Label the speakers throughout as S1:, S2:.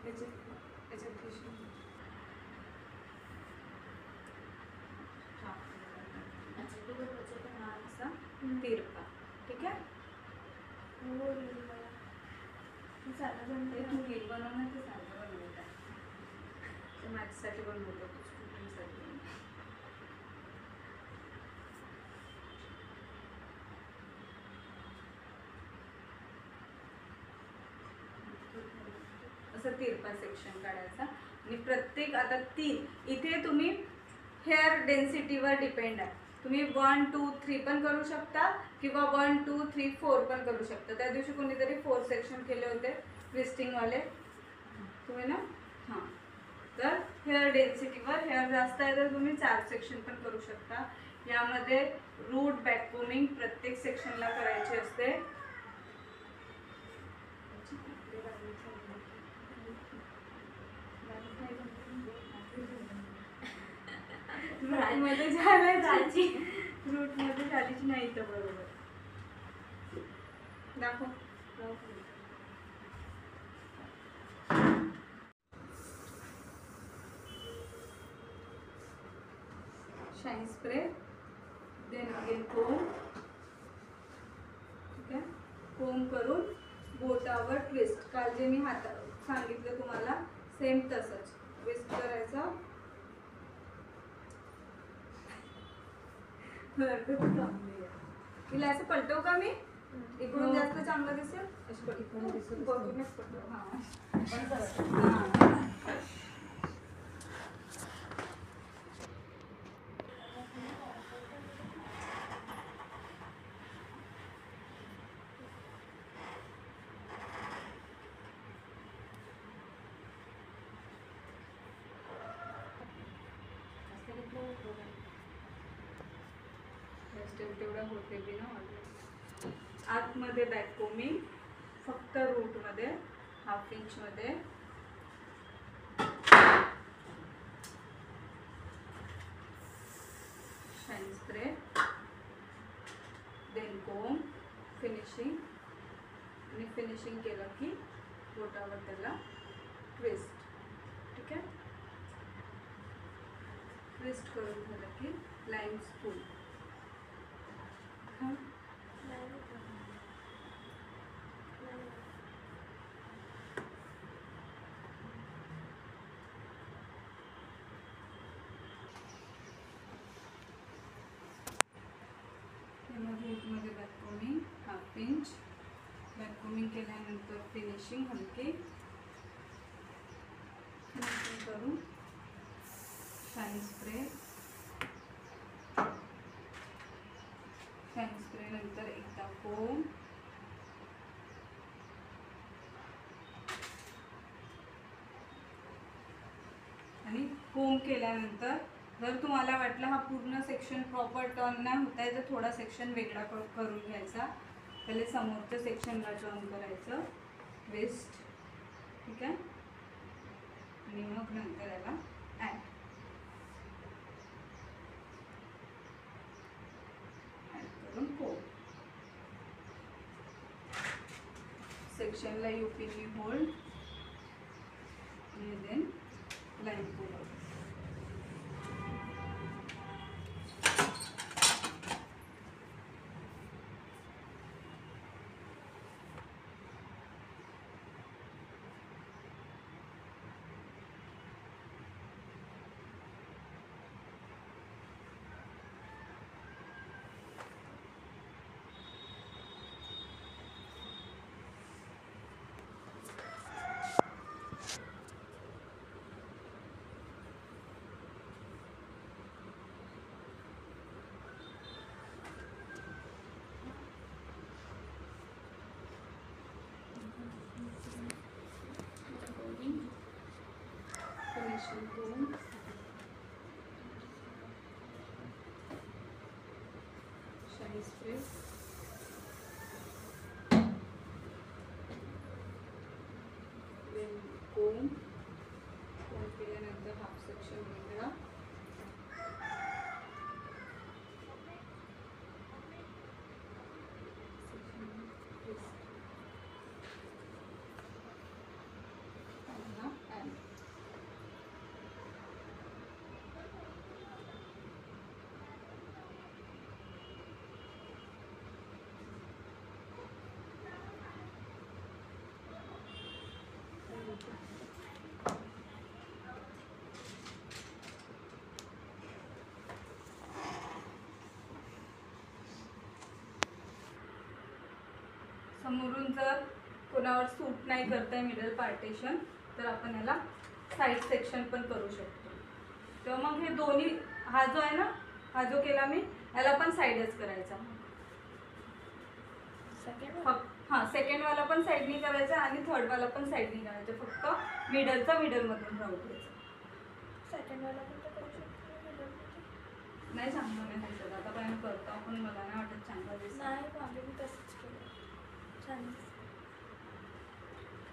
S1: याच्यात असा तिरपा, ठीक आहे.
S2: हो साधं बनते.
S1: तू रील बनवणार ते साधं बनवत आहे, ते माझ्यासाठी बनवतो, तू स्टुडंटसाठी. असं तिरपा सेक्शन काढायचा आणि प्रत्येक आता 3 इथे तुम्ही हेअर डेन्सिटीवर डिपेंड आहे. तुम्ही 1 2 3 पण करू शकता किंवा 1 2 3 4 पण करू शकता. त्या दिवशी कोणीतरी 4 सेक्शन केले होते ट्विस्टिंगवाले, तुम्ही ना. हां, तर हेअर डेन्सिटीवर हेअर जास्त आहे तर तुम्ही 4 सेक्शन पण करू शकता. यामध्ये रूट बॅककोमिंग प्रत्येक सेक्शनला करायची असते. मध्ये झालं झाली, रूट मध्ये झालीच नाही तर बरोबर दाखव. शाईन स्प्रे, देन अगेन कोम, ठीक आहे. कोम करून बोटावर ट्विस्ट, काल जे मी हातात सांगितलं तुम्हाला सेम तसंच ट्विस्ट करायचा. तिला असं पलटव का मी, इकडून जास्त चांगलं दिसेल. इकडून दिसेल बघूनच पलटव. हां तेवढं होते बी ना. आतमध्ये बॅक कोमिंग फक्त रूटमध्ये 1/2 इंचमध्ये. शाईन स्प्रे, देन कोम, फिनिशिंग. आणि फिनिशिंग केलं की बोटावर त्याला ट्विस्ट, ठीक आहे. ट्विस्ट करून झालं की लाईन स्पूल. हां रूटमध्ये बॅककोमिंग 1/2 इंच. बॅककोमिंग केल्यानंतर फिनिशिंग हलकी फिनिशिंग करून शाईन स्प्रे. शाईन स्प्रे नंतर एकदा कोम, आणि कोम केल्यानंतर जर तुम्हाला वाटलं हा पूर्ण सेक्शन प्रॉपर टर्न नाही होत आहे तर थोडा सेक्शन वेगळा करून घ्यायचा. पहिले समोरच्या सेक्शनला टर्न करायचं वेस्ट, ठीक आहे. आणि मग नंतर याला ॲड करून कोम. सेक्शनला यूपीनी होल्ड आणि देन लाईन पुल. finishing comb, shine spray, then comb केल्यानंतर हाफ सेक्शन वेगळा, समोरून जर कोणावर सूट नाही करताय मिडल पार्टेशन तर आपण याला साईड सेक्शन पण करू शकतो. तेव्हा मग हे दोन्ही, हा जो आहे ना, हा जो केला मी, याला पण साईडच करायचा. हां, सेकंड वाला पण साईडनी करायचा आणि थर्ड वाला पण साईडनी करायचा. फक्त मिडलचा मिडलमधून राहू द्यायचा.
S2: सेकंड वाला पण तर करू शकतो मिडलमध्ये.
S1: नाही चांगलं नाही दिसत आता पण करतो आपण, मला नाही वाटत चांगलं दिसत.
S2: नाही मागे मी तसंच केलं, छान दिसतं.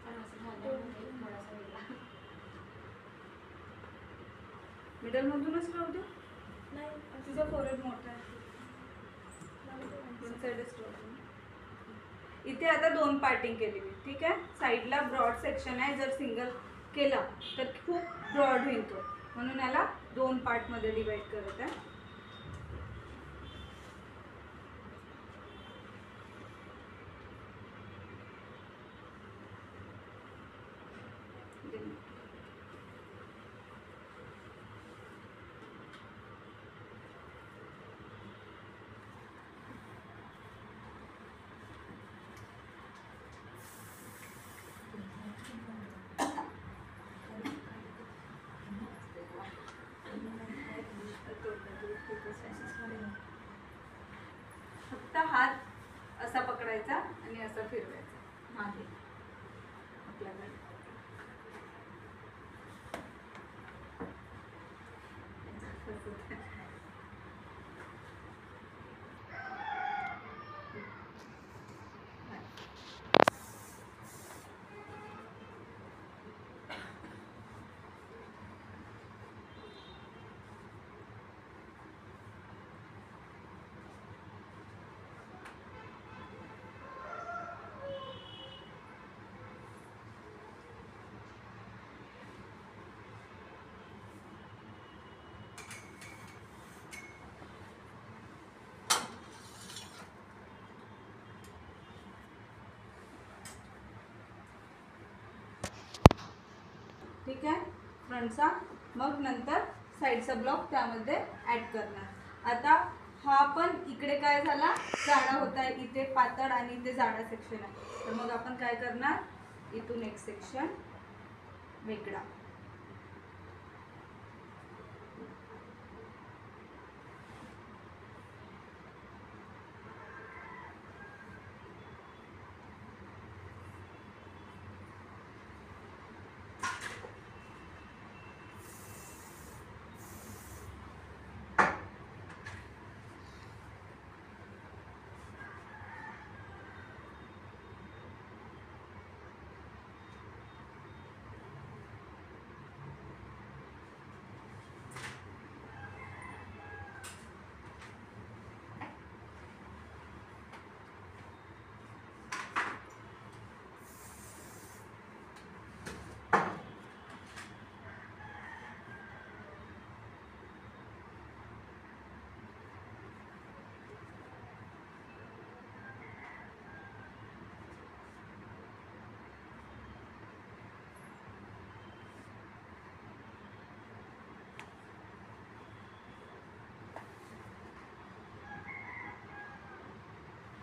S3: पण असं झाल्यामध्ये थोडासा वेगळा.
S1: मिडलमधूनच राहू दे.
S2: नाही
S1: तुझा फोरहेड मोठा आहे,
S2: असं
S1: दोन साईडच राहू दे. इथे आता दोन पार्टिंग केली मी, ठीक आहे. साईडला ब्रॉड सेक्शन आहे, जर सिंगल केला तर खूप ब्रॉड होईल तो, म्हणून याला दोन पार्टमध्ये डिवाइड करत आहे. फक्त हात असा पकडायचा आणि असा फिरवायचा मागे आपल्याकडे. ठीक आहे फ्रंटचा. मग नंतर साईडचा ब्लॉक त्यामध्ये ॲड करणार. आता हा पण इकडे काय झाला, जाडा होता आहे, इथे पातळ आणि इथे जाडा सेक्शन आहे. तर मग आपण काय करणार, इथून एक सेक्शन वेगळा.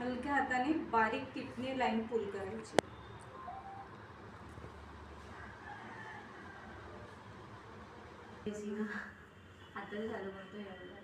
S1: हलक्या हाताने बारीक टिपने लाईन पुल करायची.
S3: आता झालं म्हणतो एवढं.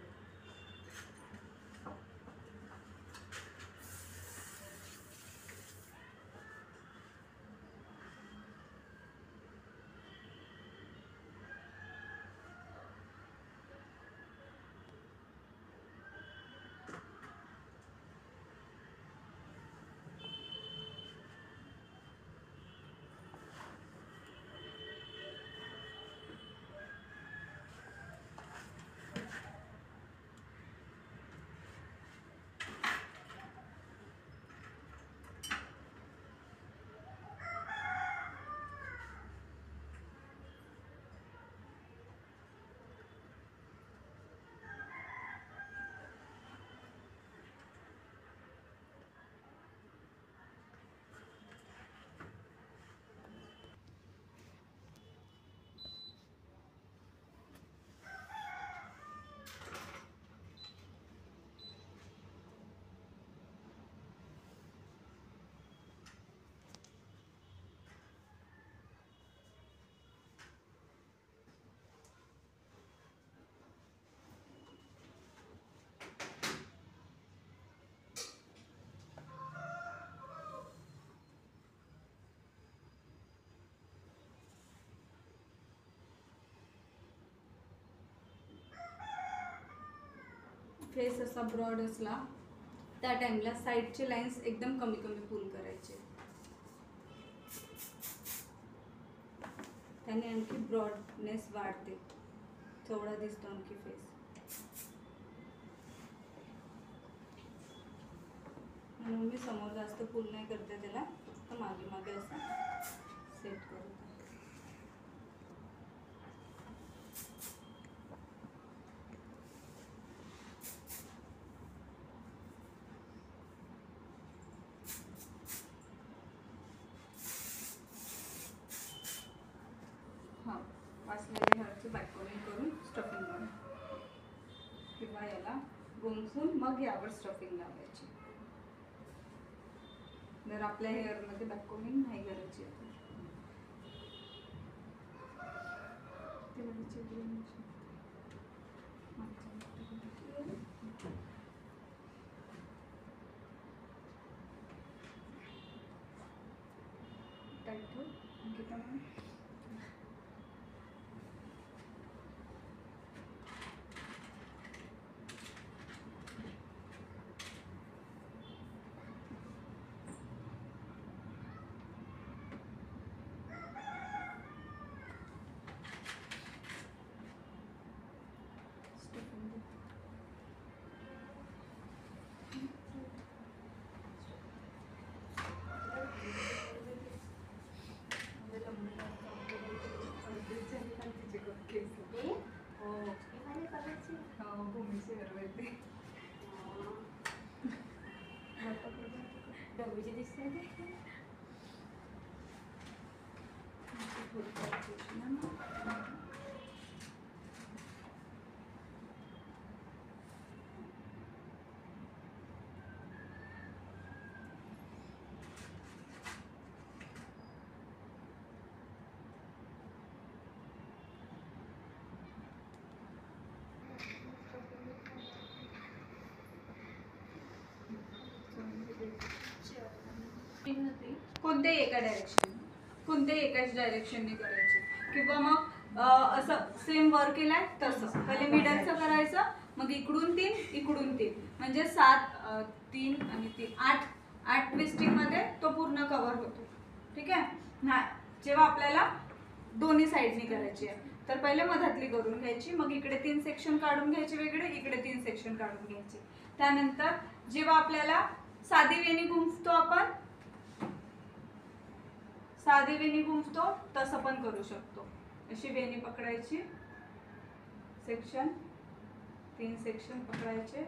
S1: फेस असा ब्रॉड असला त्या टाइमला साईडचे लाईन्स एकदम कमी कमी पुल करायचे, त्याने आणखी ब्रॉडनेस वाढते, चौडा दिसतो आणखी फेस. म्हणून मी समोर जास्त पुल नाही करते त्याला, फक्त मागे मागे असं सेट करते. हां, वाचलेल्या हेअरची बॅककोनिंग करून स्टफिंग करून किंवा याला गुंफून मग यावर स्टफिंग लावायची. जर आपल्या हेअरमध्ये बॅककोनिंग नाही करायची आहे ते बघायची टाईट हो अंकिता मॅम.
S3: डबूची दिसते ते.
S1: कोणत्याही एका एकाच डायरेक्शनने करायचे, किंवा मग असं सेम वर केलाय तसं पहिले मिडलचं करायचं, मग इकडून 3 इकडून 3 म्हणजे 7 3 आणि 3 8 ट्विस्टिंग मध्ये तो पूर्ण कव्हर होतो. ठीक आहे ना. जेव्हा आपल्याला दोन्ही साईडनी करायची आहे तर पहिले मधातली करून घ्यायची, मग इकडे 3 सेक्शन काढून घ्यायचे वेगळे, इकडे 3 सेक्शन काढून घ्यायचे. त्यानंतर जेव्हा आपल्याला साधी वेणी गुंफतो आपण, साधी वेणी गुंफतो तसं पण करू शकतो. अशी वेणी पकडायची, सेक्शन 3 सेक्शन पकडायचे,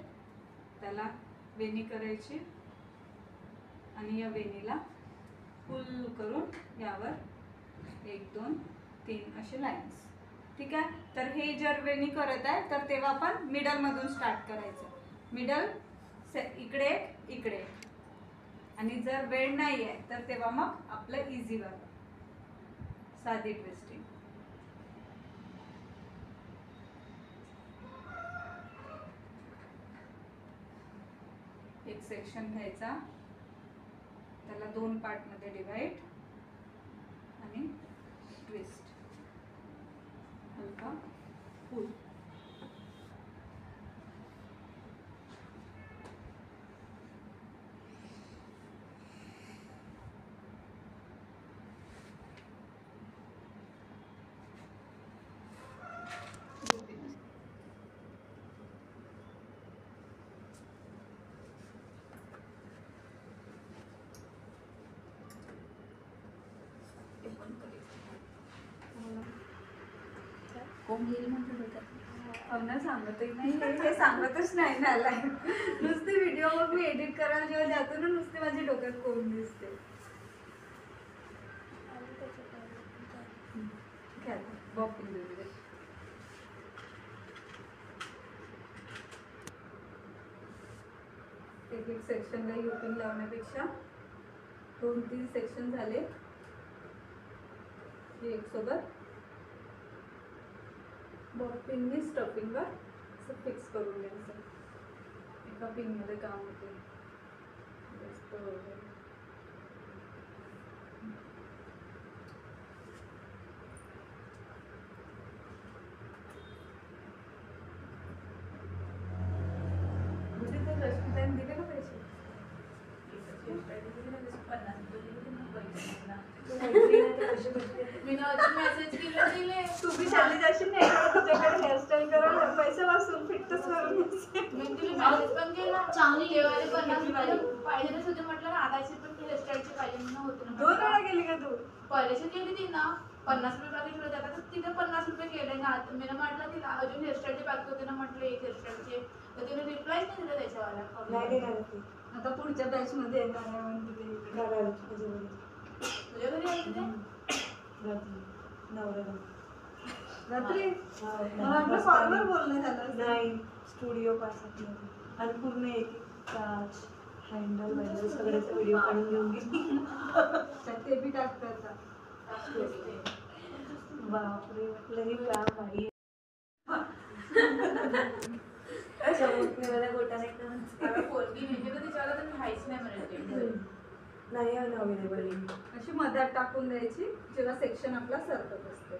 S1: त्याला वेणी करायची आणि या वेणीला फुल करून यावर 1 2 3 असे लाईन्स. ठीक आहे. तर हे जर वेणी करत आहे तर तेव्हा आपण मिडल मधून स्टार्ट करायचं, मिडल इकडे इकडे. आणि जर वेळ नाही आहे तर तेव्हा मग आपलं इझी वाला साधी ट्विस्टिंग. एक सेक्शन घ्यायचा, त्याला 2 पार्ट मध्ये डिवाइड आणि ट्विस्ट, हलका फुल.
S3: कोण येईल म्हणत होतं.
S1: अवना सांगतही नाही, हे सांगतच नाही ना. नुसते व्हिडिओ मग मी एडिट करायला जेव्हा जातो ना, नुसते माझ्या डोक्यात कोण दिसते. बॉपिंग देऊ. एक सेक्शनला युपिंग लावण्यापेक्षा 2-3 सेक्शन झाले की एक सोबत बॉपिंगनी स्टफिंगवर असं फिक्स करून घ्यायचं. एका पिनमध्ये काम होते जास्त वगैरे.
S2: 50 रुपये दिले त्यांना पैशांना.
S4: मैत्रीण आहे तर कशी भेटते?
S2: मी अजून मेसेज केले दिले.
S1: तू बी चालली जाशील नाही का तुझ्याकडे हेअरस्टाईल करून पैसे वाचून फिटच करून
S2: मी तिला मेसेज पण केला.
S3: चांगली
S2: तेव्हा 50 रुपये पाहिजेच होते म्हटलं ना, आधारचे पण हेअरस्टाईलचे पाहिजे म्हणून होते ना.
S1: 2 वेळा गेली का तू?
S2: पहिल्याचे केली ती ना 50 रुपये बाकी होते, आता तिथे 50 रुपये केले ना. आता मी म्हटलं तिला अजून हेअरस्टाईलचे बाकी होते ना, म्हटलं एक हेअरस्टाईलचे, तर तिने रिप्लायच नाही दिला त्याच्यावाला.
S4: नाही देणार ती.
S1: आता पुढच्या बॅच मध्ये येणार आहे म्हणते
S4: घराला माझ्या घरी.
S2: तुझ्या घरी आली ते?
S4: रात्री. नवऱ्याला.
S1: रात्री
S4: हा,
S1: मला वाटलं फॉर्मर बोलणं झालं.
S4: नाही स्टुडिओ पासात आणि पूर्ण एक काच हँडल वगैरे सगळ्याचा व्हिडिओ काढून घेऊन गेली.
S1: ते बी टाकतात.
S4: बापरे म्हटलं हे काम आहे. चमकण्याला गोटा नाही का?
S2: मला पोरगी नेली तर तिच्यावाला तर मी हायच नाही म्हणायचे.
S4: नाही अवेलेबल.
S1: अशी मधात टाकून द्यायची जेव्हा सेक्शन आपला सरकत असते.